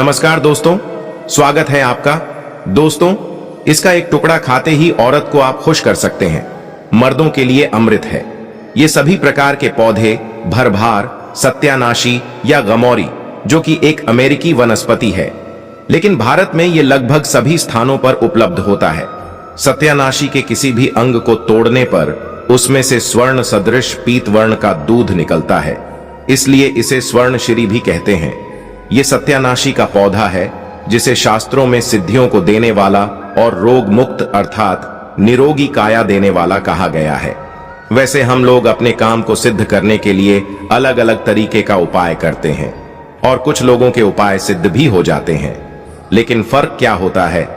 नमस्कार दोस्तों, स्वागत है आपका। दोस्तों, इसका एक टुकड़ा खाते ही औरत को आप खुश कर सकते हैं। मर्दों के लिए अमृत है। ये सभी प्रकार के पौधे भरभार, सत्यानाशी या गमौरी, जो कि एक अमेरिकी वनस्पति है, लेकिन भारत में ये लगभग सभी स्थानों पर उपलब्ध होता है। सत्यानाशी के किसी भी अंग को तोड़ने पर उसमें से स्वर्ण सदृश पीत वर्ण का दूध निकलता है, इसलिए इसे स्वर्णशिरी भी कहते हैं। ये सत्यानाशी का पौधा है जिसे शास्त्रों में सिद्धियों को देने वाला और रोग मुक्त अर्थात निरोगी काया देने वाला कहा गया है। वैसे हम लोग अपने काम को सिद्ध करने के लिए अलग अलग तरीके का उपाय करते हैं और कुछ लोगों के उपाय सिद्ध भी हो जाते हैं, लेकिन फर्क क्या होता है?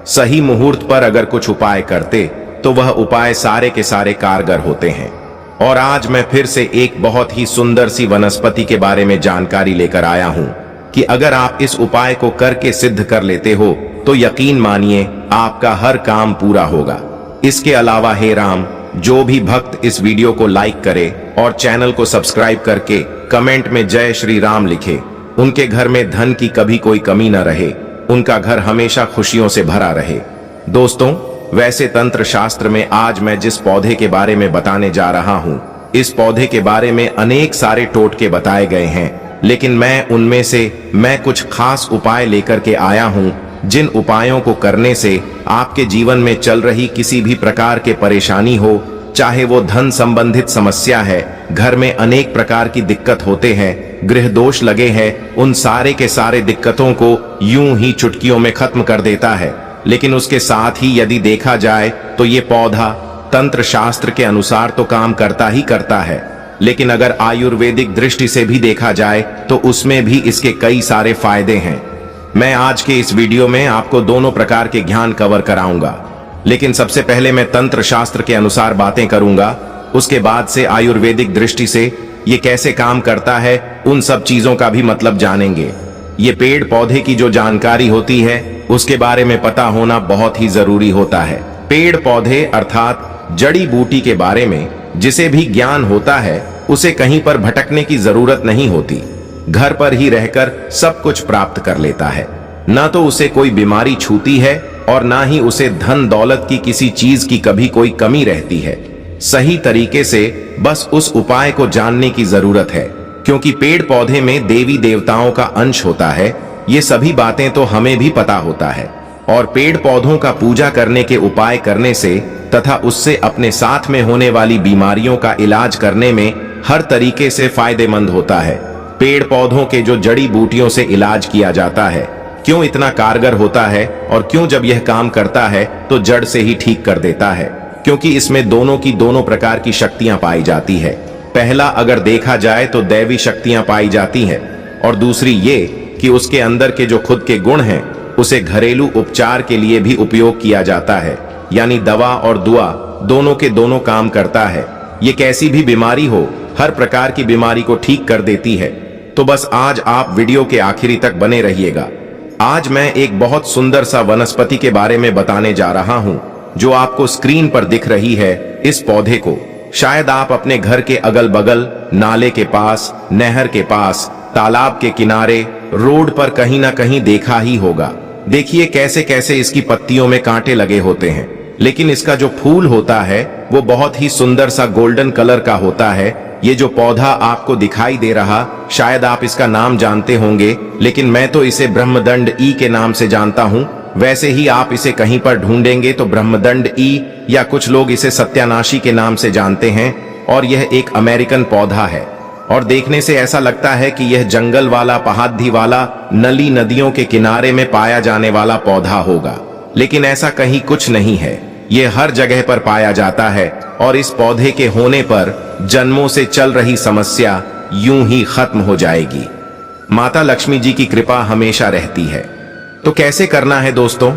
सही मुहूर्त पर अगर कुछ उपाय करते तो वह उपाय सारे के सारे कारगर होते हैं। और आज मैं फिर से एक बहुत ही सुंदर सी वनस्पति के बारे में जानकारी लेकर आया हूं कि अगर आप इस उपाय को करके सिद्ध कर लेते हो तो यकीन मानिए आपका हर काम पूरा होगा। इसके अलावा हे राम, जो भी भक्त इस वीडियो को लाइक करे और चैनल को सब्सक्राइब करके कमेंट में जय श्री राम लिखे, उनके घर में धन की कभी कोई कमी न रहे, उनका घर हमेशा खुशियों से भरा रहे। दोस्तों, वैसे तंत्र शास्त्र में आज मैं जिस पौधे के बारे में बताने जा रहा हूं, इस पौधे के बारे में अनेक सारे टोटके बताए गए हैं, लेकिन मैं उनमें से कुछ खास उपाय लेकर के आया हूं, जिन उपायों को करने से आपके जीवन में चल रही किसी भी प्रकार के परेशानी हो, चाहे वो धन संबंधित समस्या है, घर में अनेक प्रकार की दिक्कत होते हैं, गृह दोष लगे हैं, उन सारे के सारे दिक्कतों को यूं ही चुटकियों में खत्म कर देता है। लेकिन उसके साथ ही यदि देखा जाए तो ये पौधा तंत्र शास्त्र के अनुसार तो काम करता ही करता है, लेकिन अगर आयुर्वेदिक दृष्टि से भी देखा जाए तो उसमें भी इसके कई सारे फायदे हैं। मैं आज के इस वीडियो में आपको दोनों प्रकार के ज्ञान कवर कराऊंगा, लेकिन सबसे पहले मैं तंत्र शास्त्र के अनुसार बातें करूंगा, उसके बाद से आयुर्वेदिक दृष्टि से ये कैसे काम करता है उन सब चीजों का भी मतलब जानेंगे। ये पेड़ पौधे की जो जानकारी होती है उसके बारे में पता होना बहुत ही जरूरी होता है। पेड़ पौधे अर्थात जड़ी बूटी के बारे में जिसे भी ज्ञान होता है उसे कहीं पर भटकने की जरूरत नहीं होती, घर पर ही रहकर सब कुछ प्राप्त कर लेता है। ना तो उसे कोई बीमारी छूती है और ना ही उसे धन दौलत की किसी चीज की कभी कोई कमी रहती है। सही तरीके से बस उस उपाय को जानने की जरूरत है, क्योंकि पेड़ पौधे में देवी देवताओं का अंश होता है। ये सभी बातें तो हमें भी पता होता है, और पेड़ पौधों का पूजा करने के उपाय करने से तथा उससे अपने साथ में होने वाली बीमारियों का इलाज करने में हर तरीके से फायदेमंद होता है। पेड़ पौधों के जो जड़ी बूटियों से इलाज किया जाता है क्यों इतना कारगर होता है, और क्यों जब यह काम करता है तो जड़ से ही ठीक कर देता है? क्योंकि इसमें दोनों प्रकार की शक्तियां पाई जाती है। पहला अगर देखा जाए तो दैवी शक्तियां पाई जाती हैं, और दूसरी ये कि उसके अंदर के जो खुद के गुण हैं उसे घरेलू उपचार के लिए भी उपयोग किया जाता है, यानी दवा और दुआ दोनों के दोनों काम करता है। ये कैसी भी बीमारी हो, हर प्रकार की बीमारी को ठीक कर देती है। तो बस आज आप वीडियो के आखिरी तक बने रहिएगा। आज मैं एक बहुत सुंदर सा वनस्पति के बारे में बताने जा रहा हूं, जो आपको स्क्रीन पर दिख रही है। इस पौधे को शायद आप अपने घर के अगल बगल, नाले के पास, नहर के पास, तालाब के किनारे, रोड पर कहीं ना कहीं देखा ही होगा। देखिए कैसे कैसे इसकी पत्तियों में कांटे लगे होते हैं, लेकिन इसका जो फूल होता है वो बहुत ही सुंदर सा गोल्डन कलर का होता है। ये जो पौधा आपको दिखाई दे रहा, शायद आप इसका नाम जानते होंगे, लेकिन मैं तो इसे ब्रह्मदंड ई के नाम से जानता हूं। वैसे ही आप इसे कहीं पर ढूंढेंगे तो ब्रह्मदंड ई, या कुछ लोग इसे सत्यानाशी के नाम से जानते हैं, और यह एक अमेरिकन पौधा है। और देखने से ऐसा लगता है कि यह जंगल वाला, पहाड़ी वाला, नली नदियों के किनारे में पाया जाने वाला पौधा होगा, लेकिन ऐसा कहीं कुछ नहीं है। यह हर जगह पर पाया जाता है, और इस पौधे के होने पर जन्मों से चल रही समस्या यूं ही खत्म हो जाएगी। माता लक्ष्मी जी की कृपा हमेशा रहती है। तो कैसे करना है दोस्तों,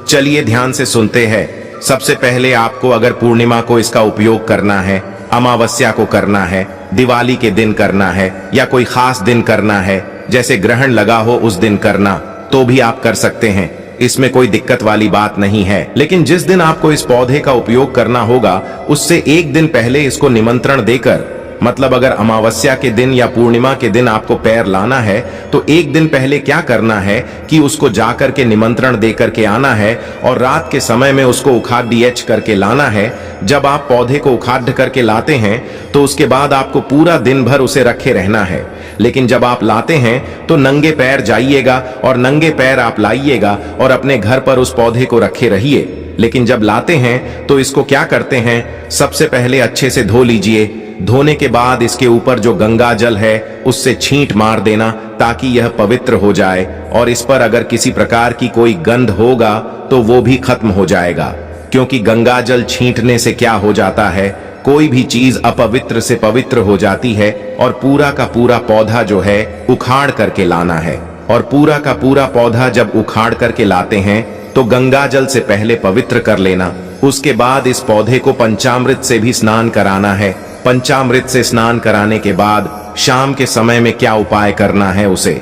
चलिए ध्यान से सुनते हैं। सबसे पहले आपको अगर पूर्णिमा को इसका उपयोग करना है, अमावस्या को करना है, दिवाली के दिन करना है, या कोई खास दिन करना है, जैसे ग्रहण लगा हो उस दिन करना, तो भी आप कर सकते हैं। इसमें कोई दिक्कत वाली बात नहीं है। लेकिन जिस दिन आपको इस पौधे का उपयोग करना होगा उससे एक दिन पहले इसको निमंत्रण देकर मतलब अगर अमावस्या के दिन या पूर्णिमा के दिन आपको पैर लाना है तो एक दिन पहले क्या करना है कि उसको जाकर के निमंत्रण दे करके आना है और रात के समय में उसको उखाड़ डीएच करके लाना है। जब आप पौधे को उखाड़ करके लाते हैं तो उसके बाद आपको पूरा दिन भर उसे रखे रहना है। लेकिन जब आप लाते हैं तो नंगे पैर जाइएगा और नंगे पैर आप लाइएगा और अपने घर पर उस पौधे को रखे रहिए। लेकिन जब लाते हैं तो इसको क्या करते हैं, सबसे पहले अच्छे से धो लीजिए। धोने के बाद इसके ऊपर जो गंगा जल है उससे छींट मार देना ताकि यह पवित्र हो जाए, और इस पर अगर किसी प्रकार की कोई गंध होगा तो वो भी खत्म हो जाएगा। क्योंकि गंगा जल छींटने से क्या हो जाता है, कोई भी चीज अपवित्र से पवित्र हो जाती है। और पूरा का पूरा पौधा जो है उखाड़ करके लाना है, और पूरा का पूरा पौधा जब उखाड़ करके लाते हैं तो गंगा जल से पहले पवित्र कर लेना। उसके बाद इस पौधे को पंचामृत से भी स्नान कराना है। पंचामृत से स्नान कराने के बाद शाम के समय में क्या उपाय करना है उसे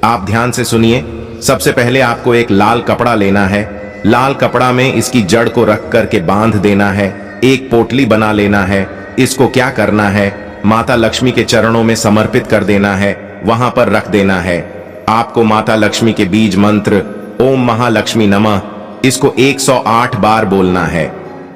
आप ध्यान से सुनिए। सबसे पहले आपको एक लाल कपड़ा लेना है। लाल कपड़ा में इसकी जड़ को रख करके बांध देना है। एक पोटली बना लेना है। इसको क्या करना है, माता लक्ष्मी के चरणों में समर्पित कर देना है, वहां पर रख देना है। आपको माता लक्ष्मी के बीज मंत्र ओम महालक्ष्मी नमः इसको 108 बार बोलना है।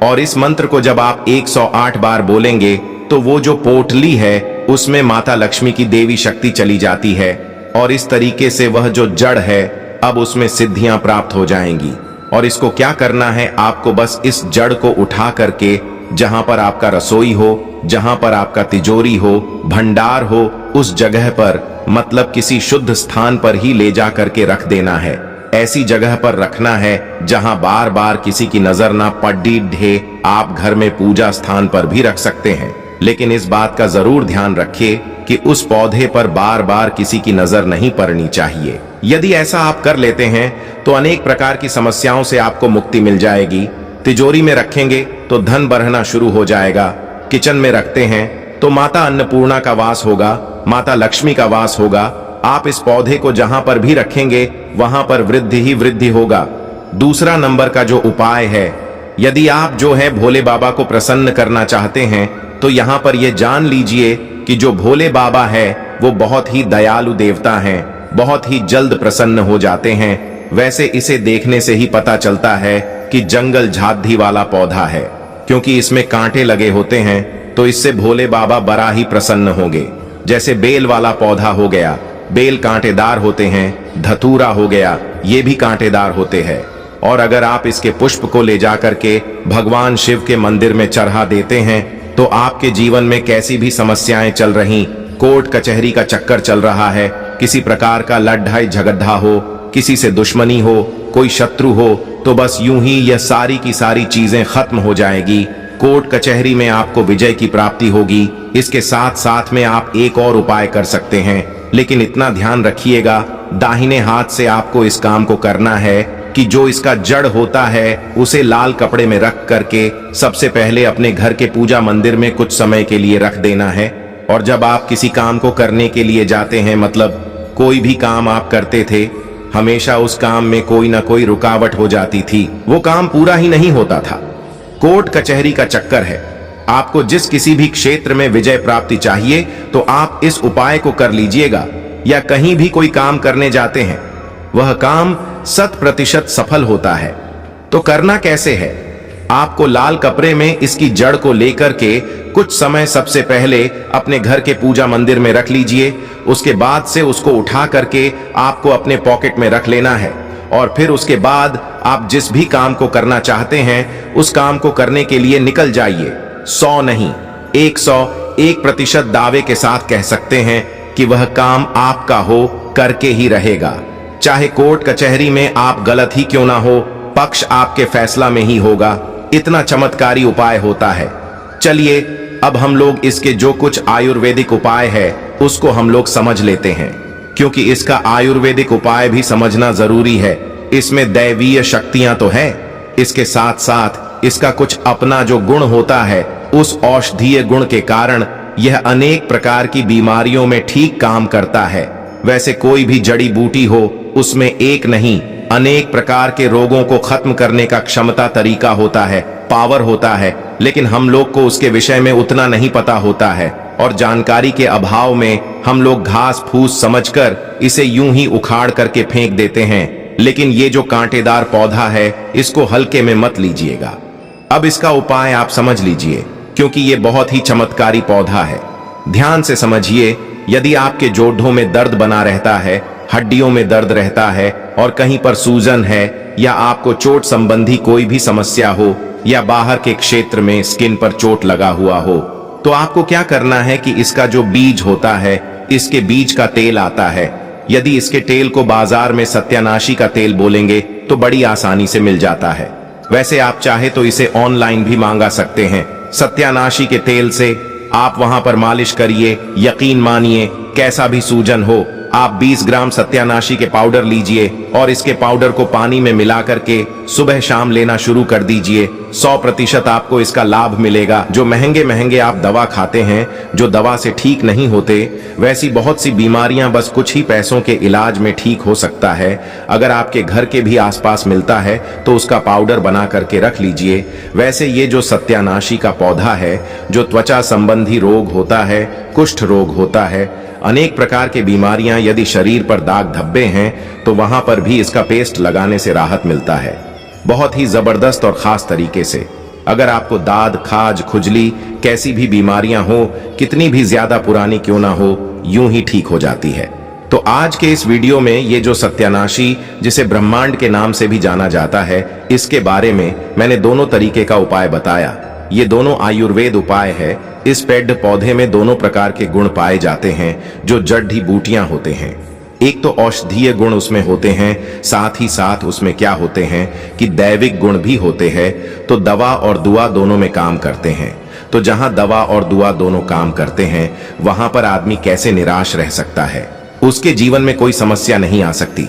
और इस मंत्र को जब आप 108 बार बोलेंगे तो वो जो पोटली है उसमें माता लक्ष्मी की देवी शक्ति चली जाती है, और इस तरीके से वह जो जड़ है अब उसमें सिद्धियां प्राप्त हो जाएंगी। और इसको क्या करना है, आपको बस इस जड़ को उठा करके जहां पर आपका रसोई हो, जहां पर आपका तिजोरी हो, भंडार हो, उस जगह पर मतलब किसी शुद्ध स्थान पर ही ले जा करके रख देना है। ऐसी जगह पर रखना है जहां बार बार किसी की नजर ना पड़े। आप घर में पूजा स्थान पर भी रख सकते हैं, लेकिन इस बात का जरूर ध्यान रखिए कि उस पौधे पर बार बार किसी की नजर नहीं पड़नी चाहिए। यदि ऐसा आप कर लेते हैं तो अनेक प्रकार की समस्याओं से आपको मुक्ति मिल जाएगी। तिजोरी में रखेंगे तो धन बढ़ना शुरू हो जाएगा। किचन में रखते हैं तो माता अन्नपूर्णा का वास होगा, माता लक्ष्मी का वास होगा। आप इस पौधे को जहां पर भी रखेंगे वहां पर वृद्धि ही वृद्धि होगा। दूसरा नंबर का जो उपाय है, यदि आप जो है भोले बाबा को प्रसन्न करना चाहते हैं तो यहाँ पर यह जान लीजिए कि जो भोले बाबा है वो बहुत ही दयालु देवता हैं, बहुत ही जल्द प्रसन्न हो जाते हैं। वैसे इसे देखने से ही पता चलता है कि जंगल झाड़ी वाला पौधा है, क्योंकि इसमें कांटे लगे होते हैं तो इससे भोले बाबा बड़ा ही प्रसन्न होंगे। जैसे बेल वाला पौधा हो गया, बेल कांटेदार होते हैं। धतूरा हो गया, ये भी कांटेदार होते हैं। और अगर आप इसके पुष्प को ले जाकर के भगवान शिव के मंदिर में चढ़ा देते हैं तो आपके जीवन में कैसी भी समस्याएं चल रही, कोर्ट कचहरी का चक्कर चल रहा है, किसी प्रकार का लड़ाई झगड़ा हो, किसी से दुश्मनी हो, कोई शत्रु हो, तो बस यूं ही यह सारी की सारी चीजें खत्म हो जाएगी। कोर्ट कचहरी में आपको विजय की प्राप्ति होगी। इसके साथ साथ में आप एक और उपाय कर सकते हैं, लेकिन इतना ध्यान रखिएगा दाहिने हाथ से आपको इस काम को करना है कि जो इसका जड़ होता है उसे लाल कपड़े में रख करके सबसे पहले अपने घर के पूजा मंदिर में कुछ समय के लिए रख देना है। और जब आप किसी काम को करने के लिए जाते हैं, मतलब कोई भी काम आप करते थे, हमेशा उस काम में कोई ना कोई रुकावट हो जाती थी, वो काम पूरा ही नहीं होता था। कोर्ट कचहरी का चक्कर है। आपको जिस किसी भी क्षेत्र में विजय प्राप्ति चाहिए तो आप इस उपाय को कर लीजिएगा। या कहीं भी कोई काम करने जाते हैं, वह काम 100% सफल होता है। तो करना कैसे है, आपको लाल कपड़े में इसकी जड़ को लेकर के कुछ समय सबसे पहले अपने घर के पूजा मंदिर में रख लीजिए। उसके बाद से उसको उठा करके आपको अपने पॉकेट में रख लेना है, और फिर उसके बाद आप जिस भी काम को करना चाहते हैं उस काम को करने के लिए निकल जाइए। 100 नहीं, 101% दावे के साथ कह सकते हैं कि वह काम आपका हो करके ही रहेगा। चाहे कोर्ट कचहरी में आप गलत ही क्यों ना हो, पक्ष आपके फैसला में ही होगा। इतना चमत्कारी उपाय होता है। चलिए अब हम लोग इसके जो कुछ आयुर्वेदिक उपाय है उसको हम लोग समझ लेते हैं, क्योंकि इसका आयुर्वेदिक उपाय भी समझना जरूरी है। इसमें दैवीय शक्तियां तो है, इसके साथ साथ इसका कुछ अपना जो गुण होता है, उस औषधीय गुण के कारण यह अनेक प्रकार की बीमारियों में ठीक काम करता है। वैसे कोई भी जड़ी बूटी हो, उसमें एक नहीं अनेक प्रकार के रोगों को खत्म करने का क्षमता तरीका होता है, पावर होता है, लेकिन हम लोग को उसके विषय में उतना नहीं पता होता है। और जानकारी के अभाव में हम लोग घास फूस समझकर इसे यूं ही उखाड़ करके फेंक देते हैं। लेकिन ये जो कांटेदार पौधा है, इसको हल्के में मत लीजिएगा। अब इसका उपाय आप समझ लीजिए, क्योंकि ये बहुत ही चमत्कारी पौधा है। ध्यान से समझिए। यदि आपके जोड़ों में दर्द बना रहता है, हड्डियों में दर्द रहता है और कहीं पर सूजन है, या आपको चोट संबंधी कोई भी समस्या हो, या बाहर के क्षेत्र में स्किन पर चोट लगा हुआ हो, तो आपको क्या करना है कि इसका जो बीज होता है, इसके बीज का तेल आता है। यदि इसके तेल को बाजार में सत्यानाशी का तेल बोलेंगे तो बड़ी आसानी से मिल जाता है। वैसे आप चाहे तो इसे ऑनलाइन भी मांगा सकते हैं। सत्यानाशी के तेल से आप वहां पर मालिश करिए। यकीन मानिए, कैसा भी सूजन हो, आप 20 ग्राम सत्यानाशी के पाउडर लीजिए और इसके पाउडर को पानी में मिला करके सुबह शाम लेना शुरू कर दीजिए। 100% आपको इसका लाभ मिलेगा। जो महंगे महंगे आप दवा खाते हैं, जो दवा से ठीक नहीं होते, वैसी बहुत सी बीमारियां बस कुछ ही पैसों के इलाज में ठीक हो सकता है। अगर आपके घर के भी आसपास मिलता है तो उसका पाउडर बना करके रख लीजिए। वैसे ये जो सत्यानाशी का पौधा है, जो त्वचा संबंधी रोग होता है, कुष्ठ रोग होता है, अनेक प्रकार की बीमारियां, यदि शरीर पर दाग धब्बे हैं तो वहां पर भी इसका पेस्ट लगाने से राहत मिलता है, बहुत ही जबरदस्त और खास तरीके से। अगर आपको दाद, खाज, खुजली, कैसी भी बीमारियां हो, कितनी भी ज्यादा पुरानी क्यों ना हो, यूं ही ठीक हो जाती है। तो आज के इस वीडियो में ये जो सत्यानाशी, जिसे ब्रह्मांड के नाम से भी जाना जाता है, इसके बारे में मैंने दोनों तरीके का उपाय बताया। ये दोनों आयुर्वेद उपाय है। इस पेड़ पौधे में दोनों प्रकार के गुण पाए जाते हैं, जो जड़ी बूटियां होते हैं। एक तो औषधीय गुण उसमें होते हैं, साथ ही साथ उसमें क्या होते हैं कि दैविक गुण भी होते हैं। तो दवा और दुआ दोनों में काम करते हैं। तो जहां दवा और दुआ दोनों काम करते हैं, वहां पर आदमी कैसे निराश रह सकता है? उसके जीवन में कोई समस्या नहीं आ सकती।